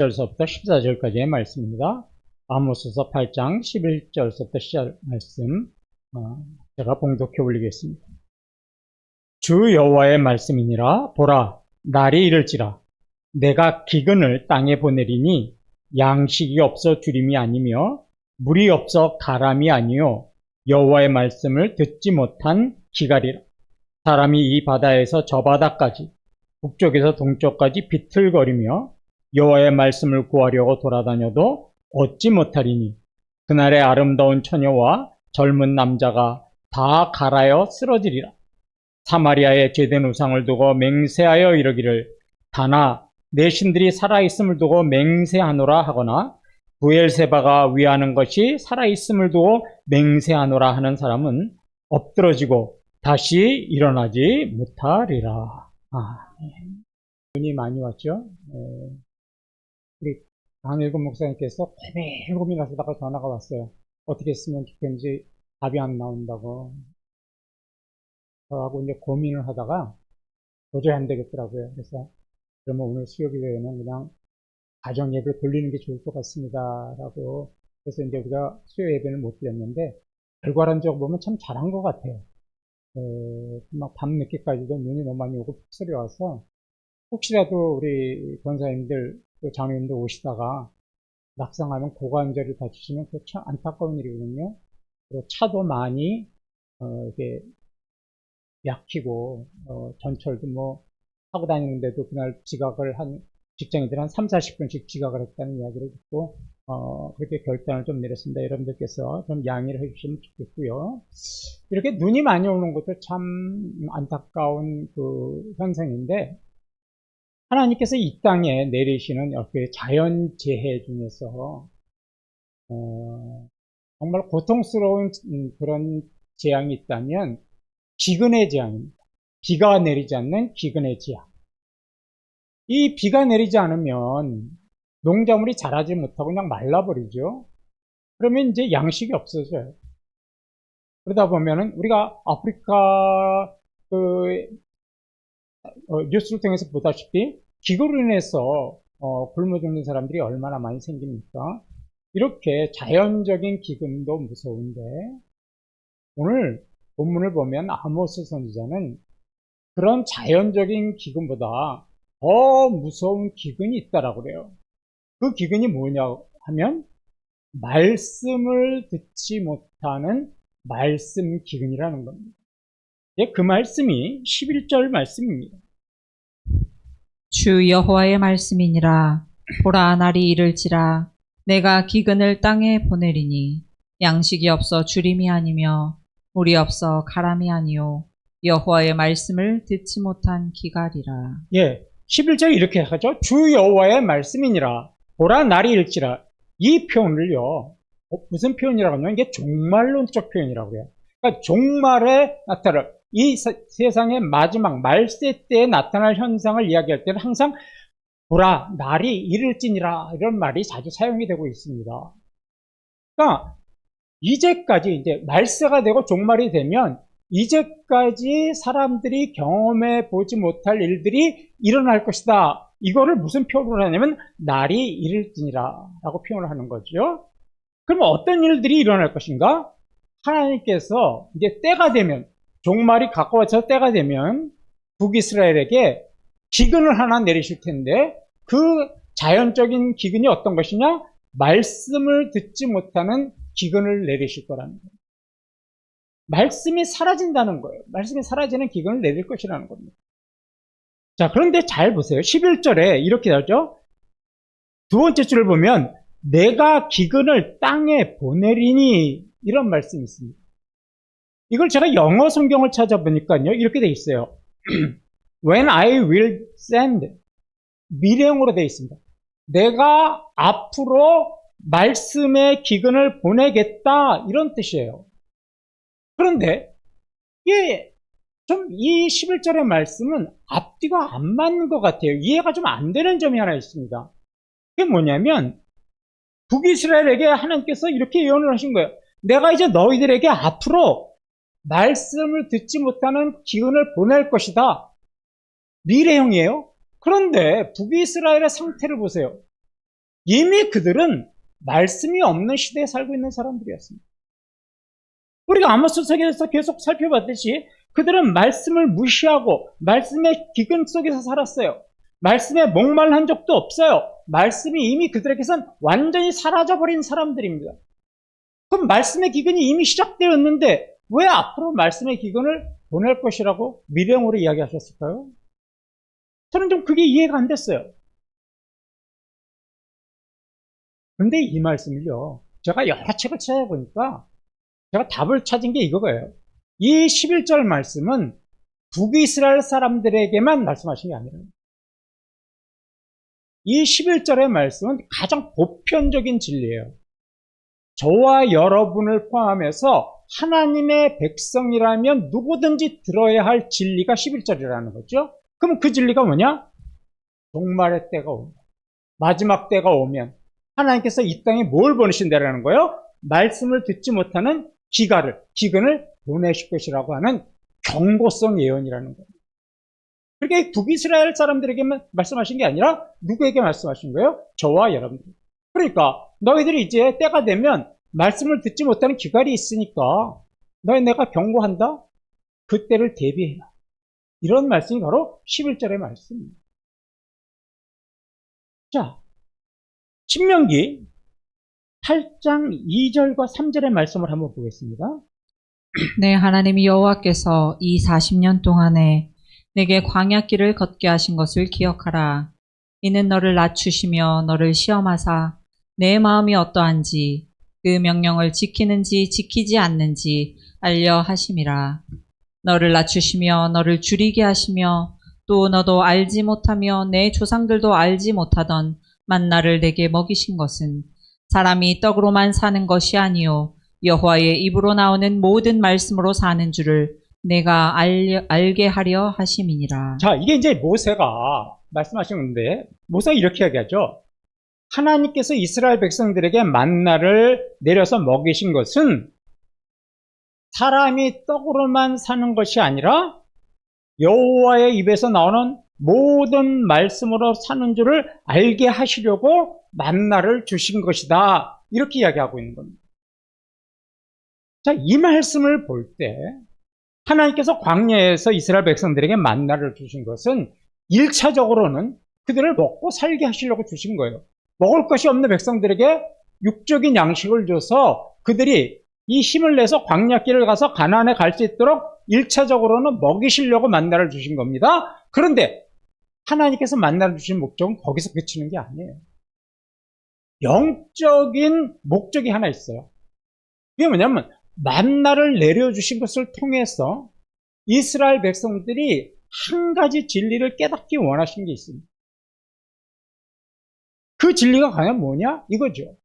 1절서부터 14절까지의 말씀입니다. 아모스서 8장 11절서부터 시작 말씀 제가 봉독해 올리겠습니다. 주 여호와의 말씀이니라. 보라, 날이 이를지라. 내가 기근을 땅에 보내리니 양식이 없어 주림이 아니며 물이 없어 가람이 아니요 여호와의 말씀을 듣지 못한 기갈이라. 사람이 이 바다에서 저 바다까지 북쪽에서 동쪽까지 비틀거리며 여호와의 말씀을 구하려고 돌아다녀도 얻지 못하리니 그날의 아름다운 처녀와 젊은 남자가 다 갈아여 쓰러지리라. 사마리아의 죄된 우상을 두고 맹세하여 이르기를 다나 내 신들이 살아있음을 두고 맹세하노라 하거나 부엘세바가 위하는 것이 살아있음을 두고 맹세하노라 하는 사람은 엎드러지고 다시 일어나지 못하리라. 눈이 많이 왔죠? 우리 강일근 목사님께서 고민하시다가 전화가 왔어요. 어떻게 쓰면 좋겠는지 답이 안 나온다고. 저하고 이제 고민을 하다가 도저히 안 되겠더라고요. 그래서 그러면 오늘 수요일에는 그냥 가정 예배를 돌리는 게 좋을 것 같습니다. 라고. 그래서 이제 우리가 수요 예배를 못 드렸는데 결과론적으로 보면 참 잘한 것 같아요. 막 밤늦게까지도 눈이 너무 많이 오고 폭설이 와서 혹시라도 우리 권사님들 또 장로님들 오시다가 낙상하면 고관절을 다치시면 그게 참 안타까운 일이거든요. 그리고 차도 많이 이렇게 약히고 전철도 뭐 타고 다니는데도 그날 지각을 한 직장인들 한 3, 40분씩 지각을 했다는 이야기를 듣고 그렇게 결단을 좀 내렸습니다. 여러분들께서 좀 양해를 해주시면 좋겠고요. 이렇게 눈이 많이 오는 것도 참 안타까운 그 현상인데 하나님께서 이 땅에 내리시는 이렇게 자연재해 중에서 정말 고통스러운 그런 재앙이 있다면 기근의 재앙입니다. 비가 내리지 않는 기근의 재앙. 이 비가 내리지 않으면 농작물이 자라지 못하고 그냥 말라버리죠. 그러면 이제 양식이 없어져요. 그러다 보면은 우리가 아프리카 뉴스를 통해서 보다시피 기후로 인해서 굶어 죽는 사람들이 얼마나 많이 생깁니까? 이렇게 자연적인 기근도 무서운데 오늘 본문을 보면 아모스 선지자는 그런 자연적인 기근보다 더 무서운 기근이 있다라고 그래요. 그 기근이 뭐냐 하면 말씀을 듣지 못하는 말씀 기근이라는 겁니다. 그 말씀이 11절 말씀입니다. 주 여호와의 말씀이니라. 보라, 날이 이를지라. 내가 기근을 땅에 보내리니 양식이 없어 주림이 아니며 물이 없어 가람이 아니요 여호와의 말씀을 듣지 못한 기갈이라. 11절 이렇게 하죠. 주 여호와의 말씀이니라. 보라, 날이 이를지라. 이 표현을요, 무슨 표현이라고 하냐면 이게 종말론적 표현이라고 해요. 그러니까 종말에 나타날 이 세상의 마지막 말세 때에 나타날 현상을 이야기할 때는 항상 보라, 날이 이를지니라 이런 말이 자주 사용이 되고 있습니다. 그러니까 이제까지 이제 말세가 되고 종말이 되면 이제까지 사람들이 경험해 보지 못할 일들이 일어날 것이다. 이거를 무슨 표현으로 하냐면 날이 이를지니라 라고 표현을 하는 거죠. 그럼 어떤 일들이 일어날 것인가? 하나님께서 이제 때가 되면 종말이 가까워져 때가 되면 북이스라엘에게 기근을 하나 내리실 텐데 그 자연적인 기근이 어떤 것이냐? 말씀을 듣지 못하는 기근을 내리실 거라는 거예요. 말씀이 사라진다는 거예요. 말씀이 사라지는 기근을 내릴 것이라는 겁니다. 자, 그런데 잘 보세요. 11절에 이렇게 하죠. 두 번째 줄을 보면 내가 기근을 땅에 보내리니 이런 말씀이 있습니다. 이걸 제가 영어 성경을 찾아보니까요. 이렇게 돼 있어요. When I will send. 미래형으로 돼 있습니다. 내가 앞으로 말씀의 기근을 보내겠다 이런 뜻이에요. 그런데 좀 이 11절의 말씀은 앞뒤가 안 맞는 것 같아요. 이해가 좀 안 되는 점이 하나 있습니다. 그게 뭐냐면 북이스라엘에게 하나님께서 이렇게 예언을 하신 거예요. 내가 이제 너희들에게 앞으로 말씀을 듣지 못하는 기근을 보낼 것이다. 미래형이에요. 그런데 북이스라엘의 상태를 보세요. 이미 그들은 말씀이 없는 시대에 살고 있는 사람들이었습니다. 우리가 아모스서에서 계속 살펴봤듯이 그들은 말씀을 무시하고 말씀의 기근 속에서 살았어요. 말씀에 목말란 적도 없어요. 말씀이 이미 그들에게선 완전히 사라져버린 사람들입니다. 그럼 말씀의 기근이 이미 시작되었는데 왜 앞으로 말씀의 기근을 보낼 것이라고 미래형으로 이야기하셨을까요? 저는 좀 그게 이해가 안 됐어요. 근데 이 말씀을요, 제가 여러 책을 찾아보니까 제가 답을 찾은 게 이거예요. 이 11절 말씀은 북이스라엘 사람들에게만 말씀하신 게 아니에요. 이 11절의 말씀은 가장 보편적인 진리예요. 저와 여러분을 포함해서 하나님의 백성이라면 누구든지 들어야 할 진리가 11절이라는 거죠. 그럼 그 진리가 뭐냐? 종말의 때가 오면, 마지막 때가 오면 하나님께서 이 땅에 뭘 보내신다라는 거예요? 말씀을 듣지 못하는 기근을 보내실 것이라고 하는 경고성 예언이라는 거예요. 그렇게 북이스라엘 사람들에게만 말씀하신 게 아니라 누구에게 말씀하신 거예요? 저와 여러분들. 그러니까 너희들이 이제 때가 되면 말씀을 듣지 못하는 기갈이 있으니까 너희 내가 경고한다? 그때를 대비해라. 이런 말씀이 바로 11절의 말씀입니다. 자, 신명기 8장 2절과 3절의 말씀을 한번 보겠습니다. 내 하나님 여호와께서 이 40년 동안에 내게 광야길을 걷게 하신 것을 기억하라. 이는 너를 낮추시며 너를 시험하사 내 마음이 어떠한지 그 명령을 지키는지 지키지 않는지 알려 하심이라. 너를 낮추시며 너를 줄이게 하시며 또 너도 알지 못하며 내 조상들도 알지 못하던 만나를 내게 먹이신 것은 사람이 떡으로만 사는 것이 아니요 여호와의 입으로 나오는 모든 말씀으로 사는 줄을 내가 알게 하려 하심이니라. 자, 이게 이제 모세가 말씀하신 건데, 모세가 이렇게 이야기하죠. 하나님께서 이스라엘 백성들에게 만나를 내려서 먹이신 것은 사람이 떡으로만 사는 것이 아니라 여호와의 입에서 나오는 모든 말씀으로 사는 줄을 알게 하시려고 만나를 주신 것이다. 이렇게 이야기하고 있는 겁니다. 자, 이 말씀을 볼 때 하나님께서 광야에서 이스라엘 백성들에게 만나를 주신 것은 1차적으로는 그들을 먹고 살게 하시려고 주신 거예요. 먹을 것이 없는 백성들에게 육적인 양식을 줘서 그들이 이 힘을 내서 광야길을 가서 가나안에 갈 수 있도록 1차적으로는 먹이시려고 만나를 주신 겁니다. 그런데 하나님께서 만나를 주신 목적은 거기서 그치는 게 아니에요. 영적인 목적이 하나 있어요. 그게 뭐냐면 만나를 내려주신 것을 통해서 이스라엘 백성들이 한 가지 진리를 깨닫기 원하신 게 있습니다. 그 진리가 과연 뭐냐? 이거죠.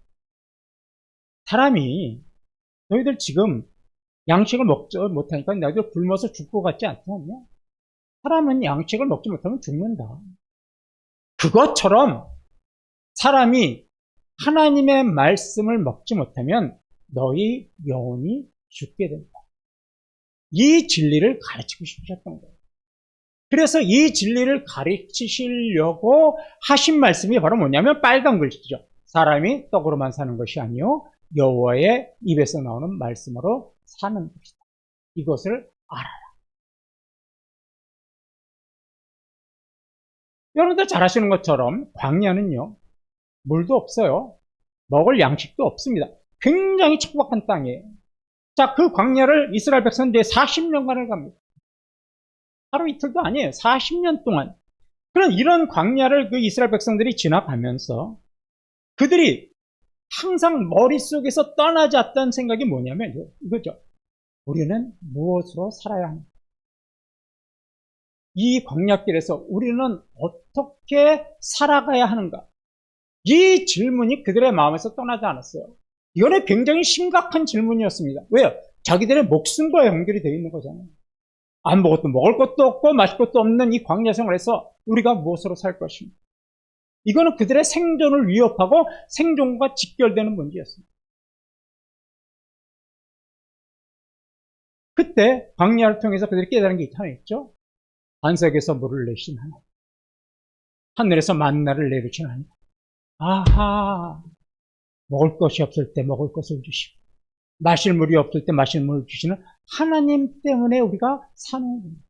사람이 너희들 지금 양식을 먹지 못하니까 너희들 굶어서 죽을 것 같지 않냐? 사람은 양식을 먹지 못하면 죽는다. 그것처럼 사람이 하나님의 말씀을 먹지 못하면 너희 영혼이 죽게 된다. 이 진리를 가르치고 싶으셨던 거예요. 그래서 이 진리를 가르치시려고 하신 말씀이 바로 뭐냐면 빨간 글씨죠. 사람이 떡으로만 사는 것이 아니요 여호와의 입에서 나오는 말씀으로 사는 것이다. 이것을 알아라. 여러분들 잘 아시는 것처럼 광야는요 물도 없어요. 먹을 양식도 없습니다. 굉장히 척박한 땅이에요. 자, 그 광야를 이스라엘 백성들이 40년간을 갑니다. 하루 이틀도 아니에요. 40년 동안. 그런 이런 광야를 그 이스라엘 백성들이 지나가면서 그들이 항상 머릿속에서 떠나지 않던 생각이 뭐냐면 이거죠. 우리는 무엇으로 살아야 하는가? 이 광야길에서 우리는 어떻게 살아가야 하는가? 이 질문이 그들의 마음에서 떠나지 않았어요. 이거는 굉장히 심각한 질문이었습니다. 왜요? 자기들의 목숨과 연결이 되어 있는 거잖아요. 아무것도 먹을 것도 없고 마실 것도 없는 이 광야 생활에서 우리가 무엇으로 살 것인가? 이거는 그들의 생존을 위협하고 생존과 직결되는 문제였습니다. 그때 광야를 통해서 그들이 깨달은 게 하나 있죠. 반석에서 물을 내신 하나님, 하늘에서 만나를 내리신 하나님, 아하, 먹을 것이 없을 때 먹을 것을 주시고, 마실 물이 없을 때 마실 물을 주시는 하나님 때문에 우리가 사는 겁니다.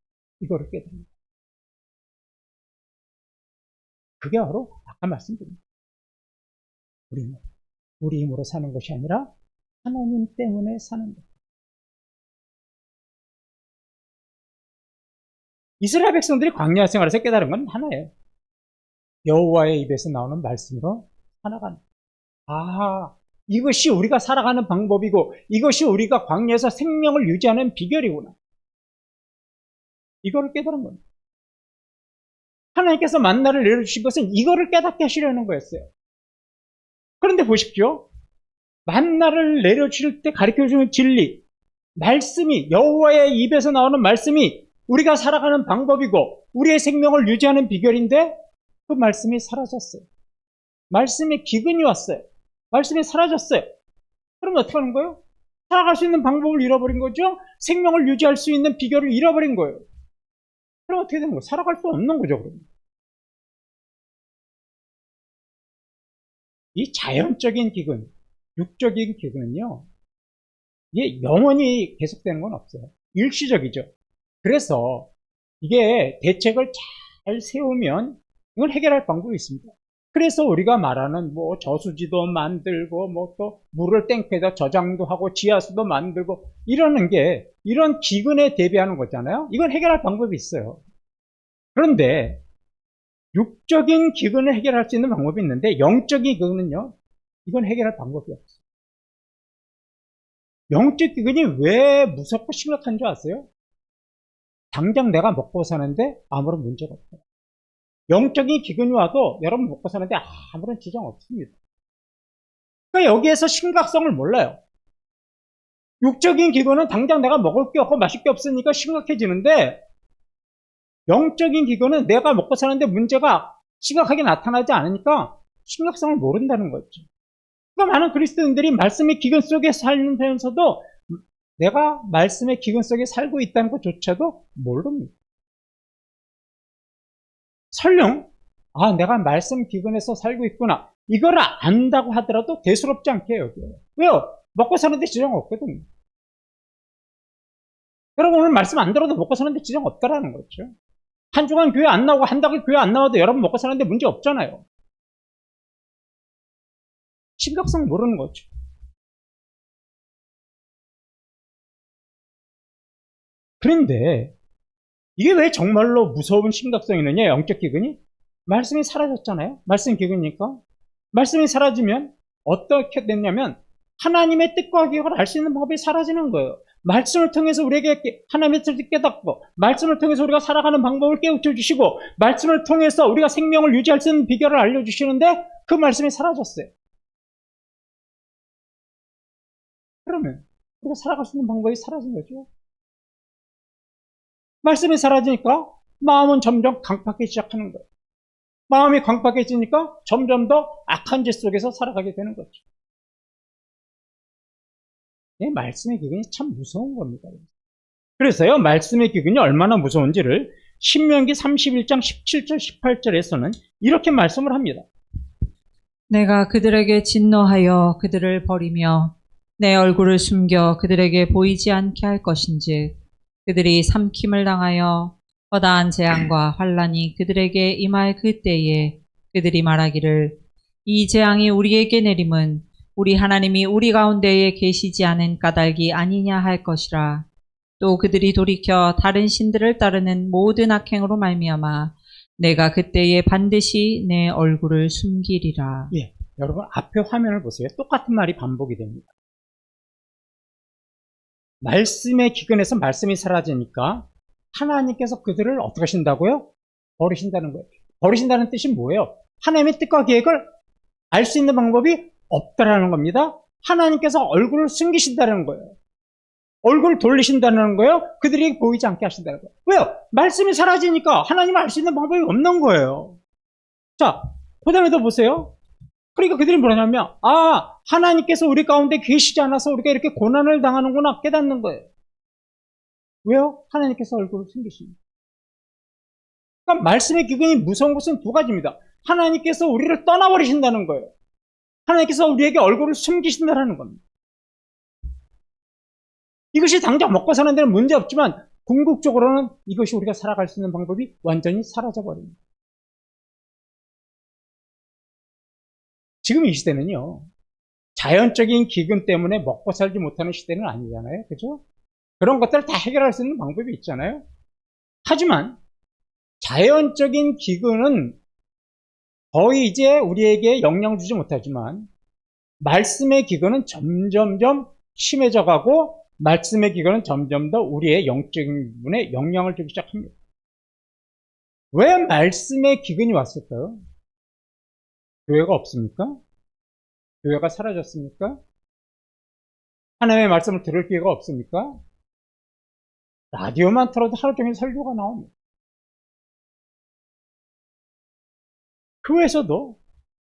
이거를 깨닫는. 그게 바로 아까 말씀드린 우리 힘으로 사는 것이 아니라 하나님 때문에 사는 것. 이스라엘 백성들이 광야 생활에서 깨달은 건 하나예요. 여호와의 입에서 나오는 말씀으로 살아가는. 아, 이것이 우리가 살아가는 방법이고 이것이 우리가 광야에서 생명을 유지하는 비결이구나. 이거를 깨달은 겁니다. 하나님께서 만나를 내려주신 것은 이거를 깨닫게 하시려는 거였어요. 그런데 보십시오. 만나를 내려주실 때 가르쳐주는 진리, 말씀이, 여호와의 입에서 나오는 말씀이 우리가 살아가는 방법이고 우리의 생명을 유지하는 비결인데 그 말씀이 사라졌어요. 말씀에 기근이 왔어요. 말씀이 사라졌어요. 그러면 어떻게 하는 거예요? 살아갈 수 있는 방법을 잃어버린 거죠? 생명을 유지할 수 있는 비결을 잃어버린 거예요. 그럼 어떻게 되는 거예요? 살아갈 수 없는 거죠, 그러면. 이 자연적인 기근, 육적인 기근은요, 이게 영원히 계속되는 건 없어요. 일시적이죠. 그래서 이게 대책을 잘 세우면 이걸 해결할 방법이 있습니다. 그래서 우리가 말하는 뭐 저수지도 만들고 뭐 또 물을 땡패다 저장도 하고 지하수도 만들고 이러는 게 이런 기근에 대비하는 거잖아요. 이건 해결할 방법이 있어요. 그런데 육적인 기근을 해결할 수 있는 방법이 있는데 영적인 기근은요, 이건 해결할 방법이 없어요. 영적 기근이 왜 무섭고 심각한 줄 아세요? 당장 내가 먹고 사는데 아무런 문제가 없어요. 영적인 기근이 와도 여러분 먹고 사는데 아무런 지장 없습니다. 그러니까 여기에서 심각성을 몰라요. 육적인 기근은 당장 내가 먹을 게 없고 마실 게 없으니까 심각해지는데 영적인 기근은 내가 먹고 사는데 문제가 심각하게 나타나지 않으니까 심각성을 모른다는 거죠. 그러니까 많은 그리스도인들이 말씀의 기근 속에 살면서도 내가 말씀의 기근 속에 살고 있다는 것조차도 모릅니다. 설령 내가 말씀 기근에서 살고 있구나 이걸 안다고 하더라도 대수롭지 않게 여겨요. 왜요? 먹고 사는데 지장 없거든요. 여러분 오늘 말씀 안 들어도 먹고 사는데 지장 없다라는 거죠. 한 주간 교회 안 나오고 한 달 교회 안 나와도 여러분 먹고 사는데 문제 없잖아요. 심각성 모르는 거죠. 그런데 이게 왜 정말로 무서운 심각성이 있느냐, 영적 기근이? 말씀이 사라졌잖아요. 말씀 기근이니까. 말씀이 사라지면 어떻게 됐냐면 하나님의 뜻과 계획을 알 수 있는 방법이 사라지는 거예요. 말씀을 통해서 우리에게 하나님의 뜻을 깨닫고 말씀을 통해서 우리가 살아가는 방법을 깨우쳐 주시고 말씀을 통해서 우리가 생명을 유지할 수 있는 비결을 알려주시는데 그 말씀이 사라졌어요. 그러면 우리가 살아갈 수 있는 방법이 사라진 거죠. 말씀이 사라지니까 마음은 점점 강팍해지기 시작하는 거예요. 마음이 강팍해지니까 점점 더 악한 짓 속에서 살아가게 되는 거죠. 말씀의 기근이 참 무서운 겁니다. 그래서요, 말씀의 기근이 얼마나 무서운지를 신명기 31장 17절, 18절에서는 이렇게 말씀을 합니다. 내가 그들에게 진노하여 그들을 버리며 내 얼굴을 숨겨 그들에게 보이지 않게 할 것인즉 그들이 삼킴을 당하여 허다한 재앙과 환란이 그들에게 임할 그때에 그들이 말하기를 이 재앙이 우리에게 내림은 우리 하나님이 우리 가운데에 계시지 않은 까닭이 아니냐 할 것이라. 또 그들이 돌이켜 다른 신들을 따르는 모든 악행으로 말미암아 내가 그때에 반드시 내 얼굴을 숨기리라. 예, 여러분 앞에 화면을 보세요. 똑같은 말이 반복이 됩니다. 말씀의 기근에서 말씀이 사라지니까 하나님께서 그들을 어떻게 하신다고요? 버리신다는 거예요. 버리신다는 뜻이 뭐예요? 하나님의 뜻과 계획을 알 수 있는 방법이 없다라는 겁니다. 하나님께서 얼굴을 숨기신다는 거예요. 얼굴을 돌리신다는 거예요. 그들이 보이지 않게 하신다는 거예요. 왜요? 말씀이 사라지니까 하나님을 알 수 있는 방법이 없는 거예요. 자, 그 다음에 더 보세요. 그러니까 그들이 뭐냐면 하나님께서 우리 가운데 계시지 않아서 우리가 이렇게 고난을 당하는구나 깨닫는 거예요. 왜요? 하나님께서 얼굴을 숨기십니다. 그러니까 말씀의 기근이 무서운 것은 두 가지입니다. 하나님께서 우리를 떠나버리신다는 거예요. 하나님께서 우리에게 얼굴을 숨기신다는 겁니다. 이것이 당장 먹고 사는 데는 문제 없지만 궁극적으로는 이것이 우리가 살아갈 수 있는 방법이 완전히 사라져버립니다. 지금 이 시대는요, 자연적인 기근 때문에 먹고 살지 못하는 시대는 아니잖아요. 그죠? 그런 것들을 다 해결할 수 있는 방법이 있잖아요. 하지만 자연적인 기근은 거의 이제 우리에게 영향을 주지 못하지만 말씀의 기근은 점점점 심해져 가고 말씀의 기근은 점점 더 우리의 영적인 부분에 영향을 주기 시작합니다. 왜 말씀의 기근이 왔을까요? 교회가 없습니까? 교회가 사라졌습니까? 하나님의 말씀을 들을 기회가 없습니까? 라디오만 틀어도 하루 종일 설교가 나옵니다. 교회에서도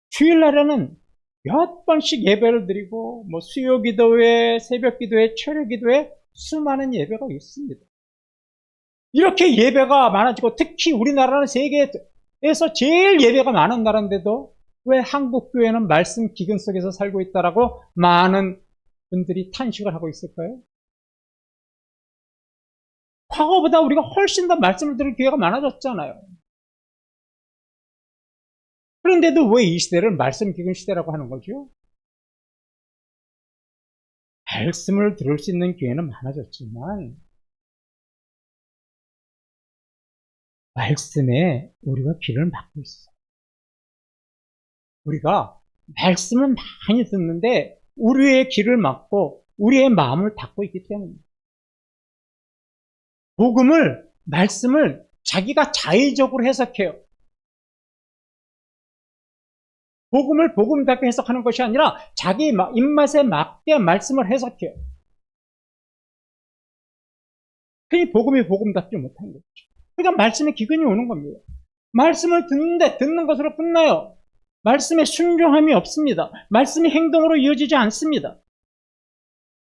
주일날에는 몇 번씩 예배를 드리고 뭐 수요 기도회, 새벽 기도회, 철야 기도회 수많은 예배가 있습니다. 이렇게 예배가 많아지고 특히 우리나라는 세계에서 제일 예배가 많은 나라인데도 왜 한국 교회는 말씀 기근 속에서 살고 있다라고 많은 분들이 탄식을 하고 있을까요? 과거보다 우리가 훨씬 더 말씀을 들을 기회가 많아졌잖아요. 그런데도 왜 이 시대를 말씀 기근 시대라고 하는 거죠? 말씀을 들을 수 있는 기회는 많아졌지만 말씀에 우리가 귀를 막고 있어요. 우리가 말씀을 많이 듣는데 우리의 귀를 막고 우리의 마음을 닫고 있기 때문입니다. 말씀을 자기가 자의적으로 해석해요. 복음을 복음답게 해석하는 것이 아니라 자기 입맛에 맞게 말씀을 해석해요. 그러니 복음이 복음답지 못한 거죠. 그러니까 말씀에 기근이 오는 겁니다. 말씀을 듣는데 듣는 것으로 끝나요. 말씀에 순종함이 없습니다. 말씀이 행동으로 이어지지 않습니다.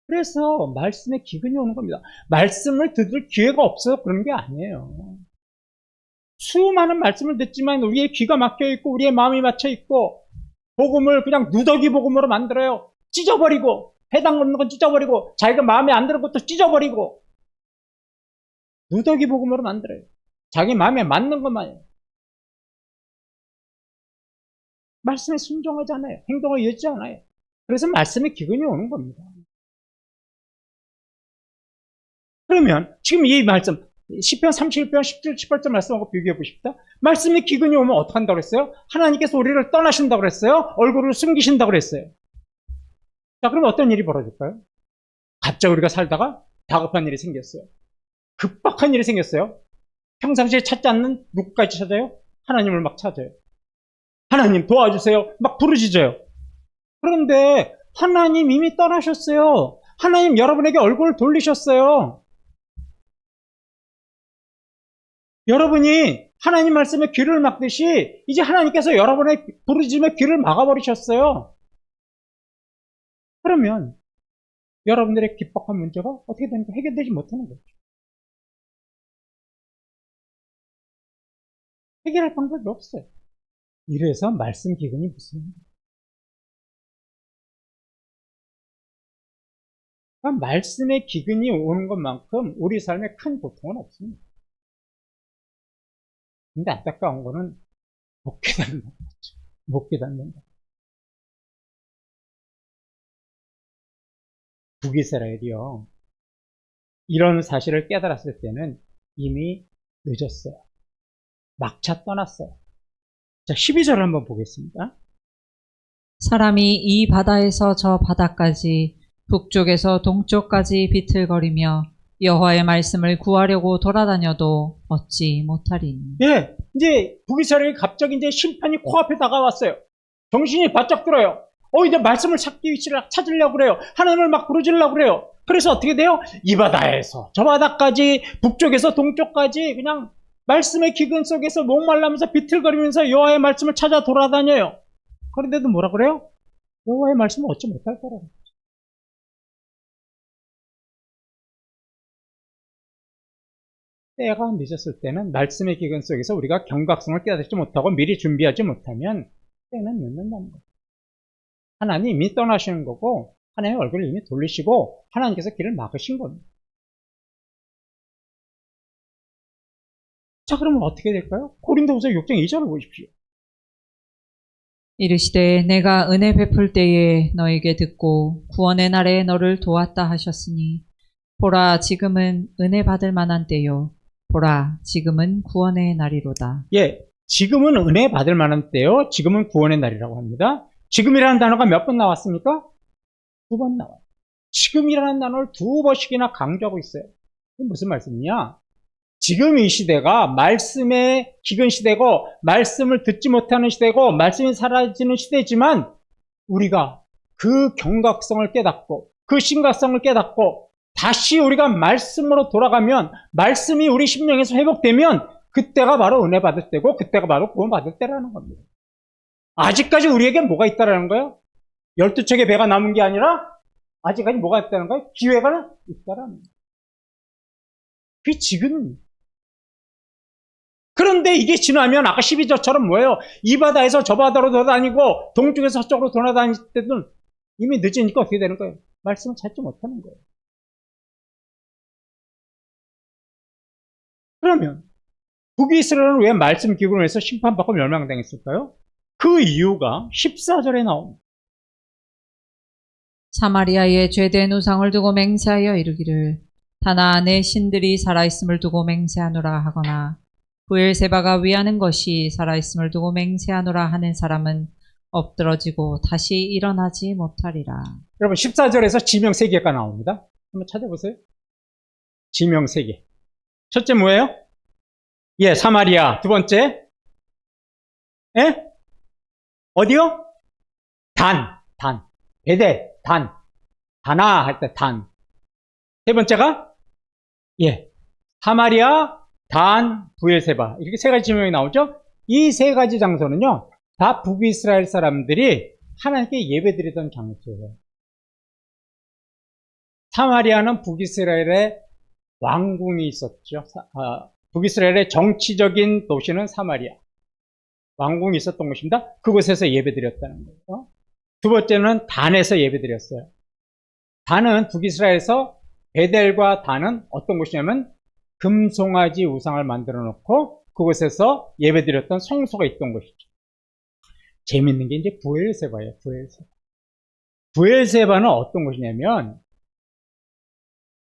그래서 말씀에 기근이 오는 겁니다. 말씀을 들을 기회가 없어서 그런 게 아니에요. 수많은 말씀을 듣지만 우리의 귀가 막혀 있고 우리의 마음이 막혀 있고 복음을 그냥 누더기 복음으로 만들어요. 찢어버리고 해당 없는 건 찢어버리고 자기가 마음에 안 드는 것도 찢어버리고 누더기 복음으로 만들어요. 자기 마음에 맞는 것만요. 말씀에 순종하지 않아요. 행동을 이어지지 않아요. 그래서 말씀에 기근이 오는 겁니다. 그러면 지금 이 말씀 시편 31편 17, 18절 말씀하고 비교해 보십시다. 말씀에 기근이 오면 어떻게 한다고 그랬어요? 하나님께서 우리를 떠나신다고 그랬어요? 얼굴을 숨기신다고 그랬어요? 자, 그럼 어떤 일이 벌어질까요? 갑자기 우리가 살다가 다급한 일이 생겼어요. 급박한 일이 생겼어요. 평상시에 찾지 않는 누구까지 찾아요? 하나님을 막 찾아요. 하나님 도와주세요. 막 부르짖어요. 그런데 하나님 이미 떠나셨어요. 하나님 여러분에게 얼굴을 돌리셨어요. 여러분이 하나님 말씀에 귀를 막듯이 이제 하나님께서 여러분의 부르짖음에 귀를 막아버리셨어요. 그러면 여러분들의 급박한 문제가 어떻게 됩니까? 해결되지 못하는 거죠. 해결할 방법이 없어요. 이래서 말씀 기근이 무슨 그러니까 말씀의 기근이 오는 것만큼 우리 삶에 큰 고통은 없습니다. 근데 안타까운 거는 못 깨닫는 거죠. 못 깨닫는다. 북이스라엘이요. 이런 사실을 깨달았을 때는 이미 늦었어요. 막차 떠났어요. 자, 12절을 한번 보겠습니다. 사람이 이 바다에서 저 바다까지 북쪽에서 동쪽까지 비틀거리며 여호와의 말씀을 구하려고 돌아다녀도 얻지 못하리니. 예, 이제 북이스라엘이 갑자기 이제 심판이 코앞에 다가왔어요. 정신이 바짝 들어요. 이제 말씀을 찾으려고 그래요. 하나님을 막 부르짖으려고 그래요. 그래서 어떻게 돼요? 이 바다에서 저 바다까지 북쪽에서 동쪽까지 그냥 말씀의 기근 속에서 목말라면서 비틀거리면서 여호와의 말씀을 찾아 돌아다녀요. 그런데도 뭐라 그래요? 여호와의 말씀을 얻지 못할 거라고. 때가 늦었을 때는 말씀의 기근 속에서 우리가 경각성을 깨닫지 못하고 미리 준비하지 못하면 때는 늦는다는 거예요. 하나님이 이미 떠나시는 거고 하나님의 얼굴을 이미 돌리시고 하나님께서 길을 막으신 겁니다. 자, 그러면 어떻게 될까요? 고린도후서 6장 2절을 보십시오. 이르시되 내가 은혜 베풀 때에 너에게 듣고 구원의 날에 너를 도왔다 하셨으니 보라 지금은 은혜 받을 만한 때요 보라 지금은 구원의 날이로다. 예, 지금은 은혜 받을 만한 때요. 지금은 구원의 날이라고 합니다. 지금이라는 단어가 몇 번 나왔습니까? 2번 나와요. 지금이라는 단어를 2번씩이나 강조하고 있어요. 이게 무슨 말씀이냐? 지금 이 시대가 말씀의 기근 시대고 말씀을 듣지 못하는 시대고 말씀이 사라지는 시대지만 우리가 그 경각성을 깨닫고 그 심각성을 깨닫고 다시 우리가 말씀으로 돌아가면 말씀이 우리 심령에서 회복되면 그때가 바로 은혜 받을 때고 그때가 바로 구원 받을 때라는 겁니다. 아직까지 우리에게 뭐가 있다라는 거예요? 12척의 배가 남은 게 아니라 아직까지 뭐가 있다는 거예요? 기회가 있다라는 거예요. 그게 지금입니다. 그런데 이게 지나면 아까 12절처럼 뭐예요? 이 바다에서 저 바다로 돌아다니고 동쪽에서 서쪽으로 돌아다닐 때는 이미 늦으니까 어떻게 되는 거예요? 말씀을 찾지 못하는 거예요. 그러면 북이스라엘은 왜 말씀 기근으로 해서 심판받고 멸망당했을까요? 그 이유가 14절에 나옵니다. 사마리아에 죄된 우상을 두고 맹세하여 이르기를 다나 내 신들이 살아있음을 두고 맹세하노라 하거나 부엘세바가 위하는 것이 살아있음을 두고 맹세하노라 하는 사람은 엎드러지고 다시 일어나지 못하리라. 여러분 14절에서 지명 3개가 나옵니다. 한번 찾아보세요. 지명 3개. 첫째 뭐예요? 예, 사마리아. 두 번째 예? 어디요? 단. 베델, 다나 할 때 단. 세 번째가 예, 사마리아, 단, 부엘세바. 이렇게 3가지 지명이 나오죠? 이 3가지 장소는요, 다 북이스라엘 사람들이 하나님께 예배드리던 장소예요. 사마리아는 북이스라엘의 왕궁이 있었죠. 북이스라엘의 정치적인 도시는 사마리아. 왕궁이 있었던 곳입니다. 그곳에서 예배드렸다는 거예요. 두 번째는 단에서 예배드렸어요. 단은 북이스라엘에서 베델과 단은 어떤 곳이냐면 금송아지 우상을 만들어 놓고 그곳에서 예배드렸던 성소가 있던 곳이죠. 재밌는 게 이제 부엘세바예요. 부엘세바는 어떤 곳이냐면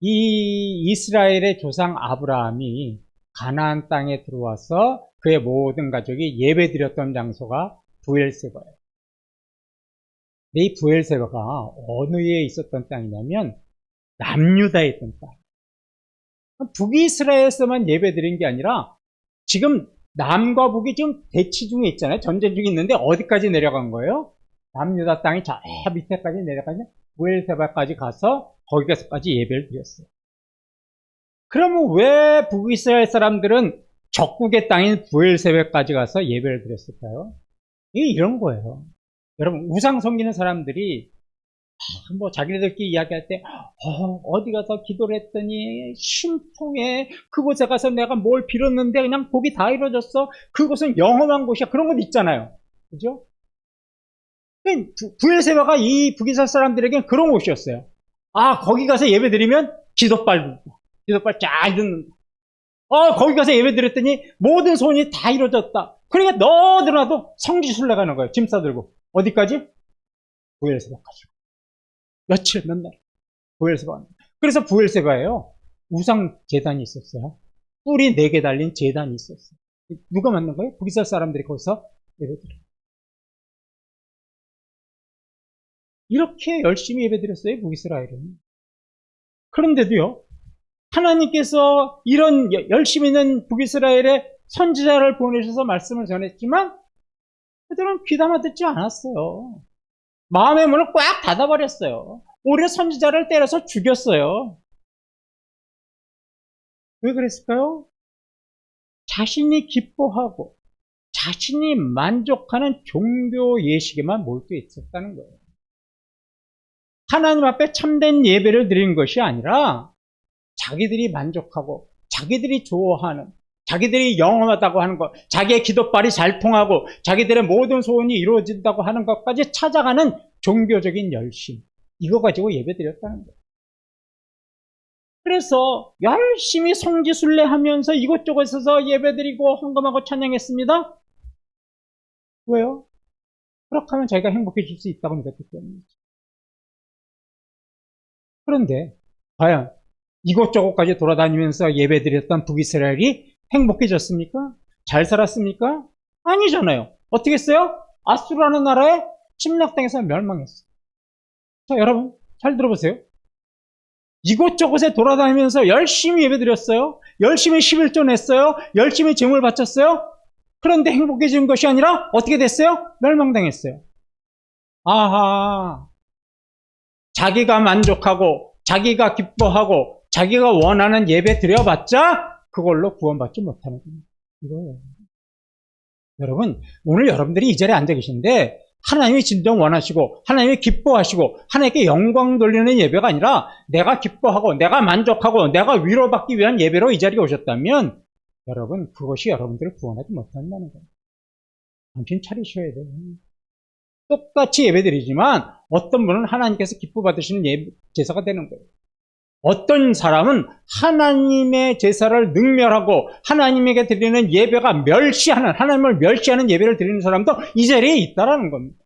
이 이스라엘의 조상 아브라함이 가나안 땅에 들어와서 그의 모든 가족이 예배드렸던 장소가 부엘세바예요. 근데 이 부엘세바가 어느 에 있었던 땅이냐면 남유다에 있던 땅. 북이스라엘에서만 예배드린 게 아니라 지금 남과 북이 지금 대치 중에 있잖아요. 전쟁 중에 있는데 어디까지 내려간 거예요? 남유다 땅이 저 밑에까지 내려가면 부엘세바까지 가서 거기서까지 예배를 드렸어요. 그러면 왜 북이스라엘 사람들은 적국의 땅인 부엘세바까지 가서 예배를 드렸을까요? 이게 이런 거예요. 여러분 우상 섬기는 사람들이 뭐 자기네들끼리 이야기할 때 어디 가서 기도를 했더니 신통해 그곳에 가서 내가 뭘 빌었는데 그냥 복이 다 이루어졌어 그곳은 영험한 곳이야 그런 것 있잖아요. 그죠? 부엘세바가 이 북이스라엘 사람들에게는 그런 곳이었어요. 거기 가서 예배 드리면 기도빨 잘 듣는다. 거기 가서 예배 드렸더니 모든 소원이 다 이루어졌다. 그러니까 너더라도 성지순례 가는 거예요. 짐 싸들고. 어디까지? 부엘세바까지. 며칠 몇 날. 부엘세바. 그래서 부엘세바예요. 우상 제단이 있었어요. 뿔이 4개 달린 제단이 있었어요. 누가 만든 거예요? 북이스라엘 사람들이 거기서 예배드려요. 이렇게 열심히 예배드렸어요. 북이스라엘은. 그런데도요. 하나님께서 이런 열심히 있는 북이스라엘에 선지자를 보내셔서 말씀을 전했지만 그들은 귀담아 듣지 않았어요. 마음의 문을 꽉 닫아버렸어요. 오히려 선지자를 때려서 죽였어요. 왜 그랬을까요? 자신이 기뻐하고 자신이 만족하는 종교 예식에만 몰두해 있었다는 거예요. 하나님 앞에 참된 예배를 드린 것이 아니라 자기들이 만족하고 자기들이 좋아하는, 자기들이 영험하다고 하는 것, 자기의 기도발이 잘 통하고 자기들의 모든 소원이 이루어진다고 하는 것까지 찾아가는 종교적인 열심, 이거 가지고 예배드렸다는 거예요. 그래서 열심히 성지순례 하면서 이곳저곳에서 예배드리고 헌금하고 찬양했습니다. 왜요? 그렇게 하면 자기가 행복해질 수 있다고 믿었기 때문이죠. 그런데 과연 이곳저곳까지 돌아다니면서 예배드렸던 북이스라엘이 행복해졌습니까? 잘 살았습니까? 아니잖아요. 어떻게 했어요? 아수르라는 나라에 침략당해서 멸망했어요. 자, 여러분 잘 들어보세요. 이곳저곳에 돌아다니면서 열심히 예배드렸어요. 열심히 11조 냈어요. 열심히 제물 바쳤어요. 그런데 행복해진 것이 아니라 어떻게 됐어요? 멸망당했어요. 아하, 자기가 만족하고 자기가 기뻐하고 자기가 원하는 예배 드려봤자 그걸로 구원받지 못하는 겁니다. 이거예요. 여러분, 오늘 여러분들이 이 자리에 앉아 계신데 하나님이 진정 원하시고 하나님이 기뻐하시고 하나님께 영광 돌리는 예배가 아니라 내가 기뻐하고 내가 만족하고 내가 위로받기 위한 예배로 이 자리에 오셨다면 여러분, 그것이 여러분들을 구원하지 못한다는 거예요. 정신 차리셔야 돼요. 똑같이 예배드리지만 어떤 분은 하나님께서 기뻐 받으시는 제사가 되는 거예요. 어떤 사람은 하나님의 제사를 능멸하고 하나님에게 드리는 예배가 멸시하는, 하나님을 멸시하는 예배를 드리는 사람도 이 자리에 있다라는 겁니다.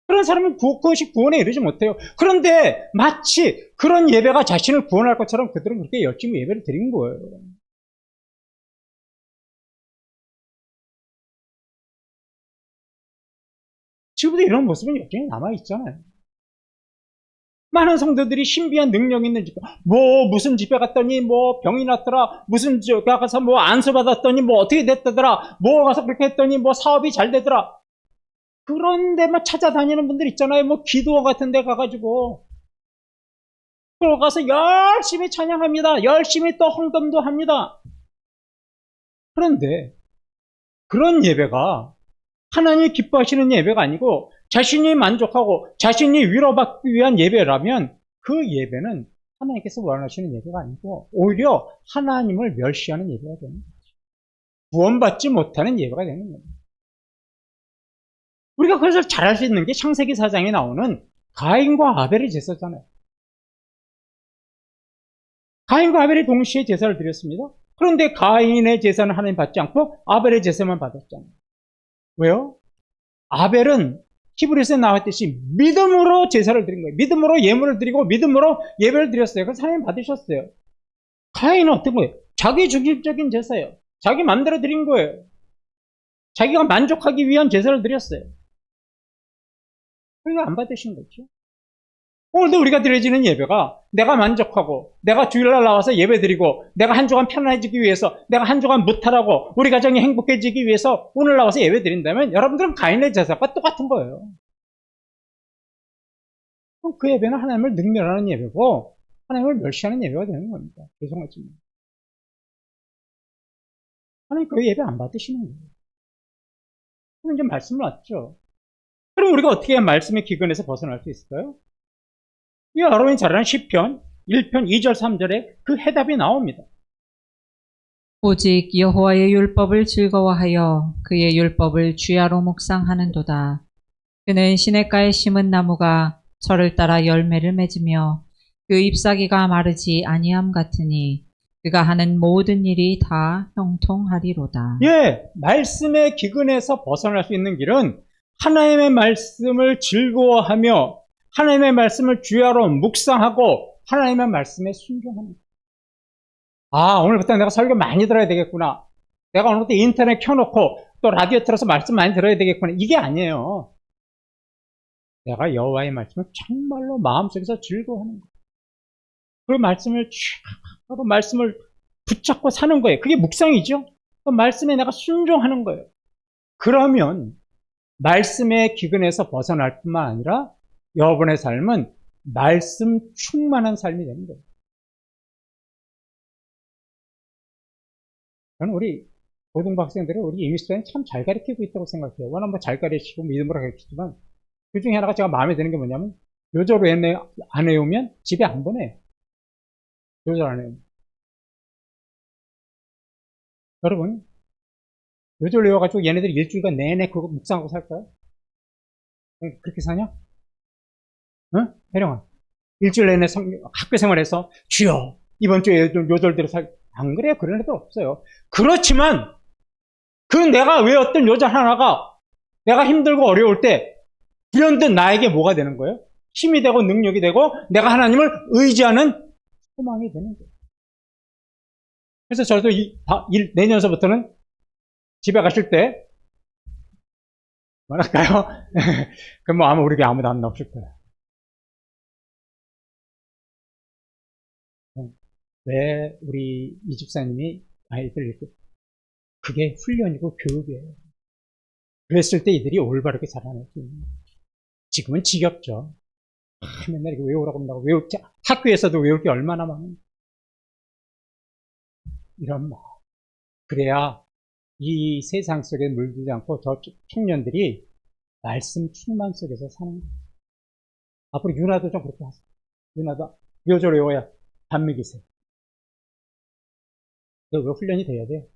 그런 사람은 그것이 구원에 이르지 못해요. 그런데 마치 그런 예배가 자신을 구원할 것처럼 그들은 그렇게 열심히 예배를 드린 거예요. 지금도 이런 모습은 여전히 남아있잖아요. 많은 성도들이 신비한 능력 있는 집회, 무슨 집회 갔더니 병이 났더라, 무슨 집회 가서 안수 받았더니 어떻게 됐다더라, 가서 그렇게 했더니 사업이 잘 되더라. 그런 데만 찾아다니는 분들 있잖아요. 기도 같은 데 가가지고. 들어가서 열심히 찬양합니다. 열심히 또 헌금도 합니다. 그런데 그런 예배가 하나님이 기뻐하시는 예배가 아니고 자신이 만족하고 자신이 위로받기 위한 예배라면 그 예배는 하나님께서 원하시는 예배가 아니고 오히려 하나님을 멸시하는 예배가 되는 거죠. 구원받지 못하는 예배가 되는 겁니다. 우리가 그래서 잘 알 수 있는 게 창세기 4장에 나오는 가인과 아벨의 제사잖아요. 가인과 아벨이 동시에 제사를 드렸습니다. 그런데 가인의 제사는 하나님 받지 않고 아벨의 제사만 받았잖아요. 왜요? 아벨은 히브리서에 나왔듯이 믿음으로 제사를 드린 거예요. 믿음으로 예물을 드리고 믿음으로 예배를 드렸어요. 그래서 하나님 받으셨어요. 가인은 어떤 거예요? 자기 중심적인 제사예요. 자기 마음대로 드린 거예요. 자기가 만족하기 위한 제사를 드렸어요. 그러니까 안 받으신 거죠. 오늘도 우리가 드려지는 예배가 내가 만족하고 내가 주일날 나와서 예배드리고 내가 한 주간 편안해지기 위해서 내가 한 주간 무탈하고 우리 가정이 행복해지기 위해서 오늘 나와서 예배드린다면 여러분들은 가인의 제사가 똑같은 거예요. 그럼 그 예배는 하나님을 능멸하는 예배고 하나님을 멸시하는 예배가 되는 겁니다. 죄송하지만 하나님 그 예배 안 받으시는 거예요. 그럼 이제 말씀을 왔죠. 그럼 우리가 어떻게 해야 말씀의 기근에서 벗어날 수 있을까요? 이 여러분이 잘 아는 시편 1편 2절 3절에 그 해답이 나옵니다. 오직 여호와의 율법을 즐거워하여 그의 율법을 주야로 묵상하는도다. 그는 시냇가에 심은 나무가 철을 따라 열매를 맺으며 그 잎사귀가 마르지 아니함 같으니 그가 하는 모든 일이 다 형통하리로다. 예, 말씀의 기근에서 벗어날 수 있는 길은 하나님의 말씀을 즐거워하며 하나님의 말씀을 주야로 묵상하고 하나님의 말씀에 순종하는 거예요. 오늘부터 내가 설교 많이 들어야 되겠구나. 내가 오늘부터 인터넷 켜놓고 또 라디오 틀어서 말씀 많이 들어야 되겠구나. 이게 아니에요. 내가 여호와의 말씀을 정말로 마음속에서 즐거워하는 거예요. 그 말씀을 하고 말씀을 붙잡고 사는 거예요. 그게 묵상이죠. 그 말씀에 내가 순종하는 거예요. 그러면 말씀의 기근에서 벗어날 뿐만 아니라 여러분의 삶은 말씀 충만한 삶이 되는 거예요. 저는 우리 고등부 학생들을 우리 이미스터는 참 잘 가르치고 있다고 생각해요. 워낙 잘 가르치고 믿음으로 가르치지만 그 중에 하나가 제가 마음에 드는 게 뭐냐면 요절 안 해오면 집에 안 보내요. 요절 안 해오면. 여러분, 요절 외워가지고 얘네들이 일주일간 내내 그거 묵상하고 살까요? 그렇게 사냐? 응? 혜령아. 일주일 내내 학교 생활에서 주여, 이번 주에 요절대로 안 그래요? 그런 애들 없어요. 그렇지만, 그 내가 외웠던 요절 하나가 내가 힘들고 어려울 때 불현듯 나에게 뭐가 되는 거예요? 힘이 되고 능력이 되고 내가 하나님을 의지하는 소망이 되는 거예요. 그래서 저도 내년서부터는 집에 가실 때 뭐랄까요? 그럼 뭐 아마 우리 게 아무도 안 나오실 거예요. 왜 우리 이 집사님이 아이들 이렇게 그게 훈련이고 교육이에요. 그랬을 때 이들이 올바르게 자라날 수 있는 거예요. 지금은 지겹죠. 맨날 이렇게 외우라고 한다고 학교에서도 외울 게 얼마나 많은 이런 말. 그래야 이 세상 속에 물들지 않고 저 청년들이 말씀 충만 속에서 사는 거예요. 앞으로 윤아도 좀 그렇게 하세요. 윤아도 요절 외워야 반미기세요. 그거 훈련이 돼야 돼요.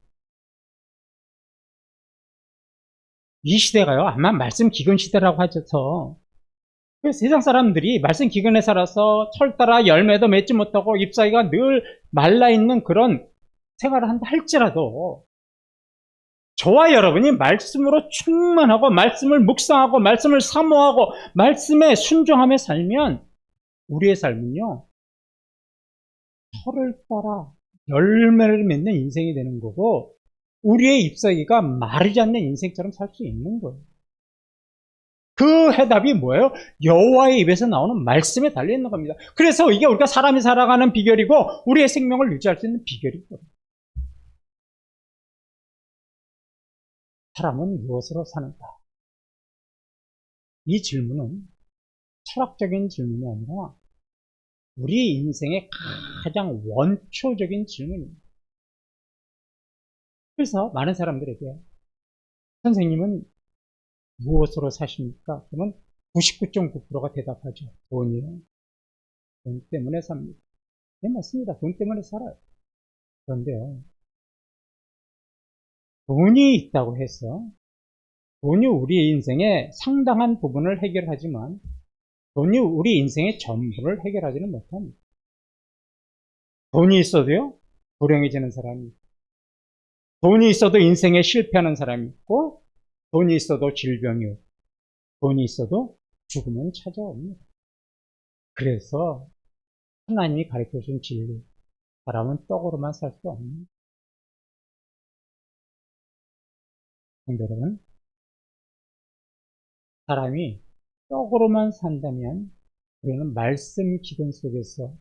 이 시대가요, 아마 말씀 기근 시대라고 하셔서 세상 사람들이 말씀 기근에 살아서 철 따라 열매도 맺지 못하고 잎사귀가 늘 말라있는 그런 생활을 한다 할지라도 저와 여러분이 말씀으로 충만하고 말씀을 묵상하고 말씀을 사모하고 말씀에 순종하며 살면 우리의 삶은요, 철을 따라 열매를 맺는 인생이 되는 거고 우리의 잎사귀가 마르지 않는 인생처럼 살 수 있는 거예요. 그 해답이 뭐예요? 여호와의 입에서 나오는 말씀에 달려있는 겁니다. 그래서 이게 우리가 사람이 살아가는 비결이고 우리의 생명을 유지할 수 있는 비결이거든요. 사람은 무엇으로 사는가? 이 질문은 철학적인 질문이 아니라 우리 인생의 가장 원초적인 질문입니다. 그래서 많은 사람들에게 선생님은 무엇으로 사십니까? 그러면 99.9%가 대답하죠. 돈이요. 돈 때문에 삽니다. 네, 맞습니다. 돈 때문에 살아요. 그런데요, 돈이 있다고 해서 돈이 우리 인생의 상당한 부분을 해결하지만 돈이 우리 인생의 전부를 해결하지는 못합니다. 돈이 있어도요, 불행해지는 사람이 있고, 돈이 있어도 인생에 실패하는 사람이 있고, 돈이 있어도 질병이 오고, 돈이 있어도 죽음은 찾아옵니다. 그래서 하나님이 가르쳐준 진리, 사람은 떡으로만 살 수 없는. 여러분, 사람이 떡으로만 산다면 우리는 말씀 기근 속에서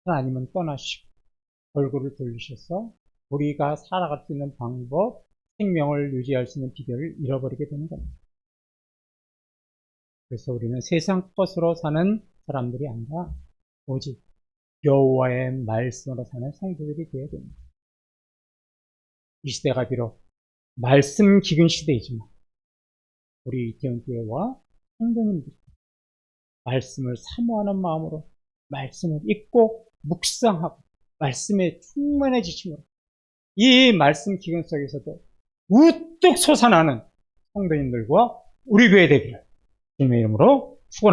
하나님은 떠나시고 얼굴을 돌리셔서 우리가 살아갈 수 있는 방법, 생명을 유지할 수 있는 비결을 잃어버리게 되는 겁니다. 그래서 우리는 세상 것으로 사는 사람들이 아니라 오직 여호와의 말씀으로 사는 성도들이 되어야 됩니다. 이 시대가 비록 말씀 기근 시대이지만 우리 이태원 교회와 성도님들이 말씀을 사모하는 마음으로 말씀을 읽고 묵상하고 말씀에 충만해지심으로 이 말씀 기근 속에서도 우뚝 솟아나는 성도님들과 우리 교회 되기를 주님의 이름으로 축원합니다.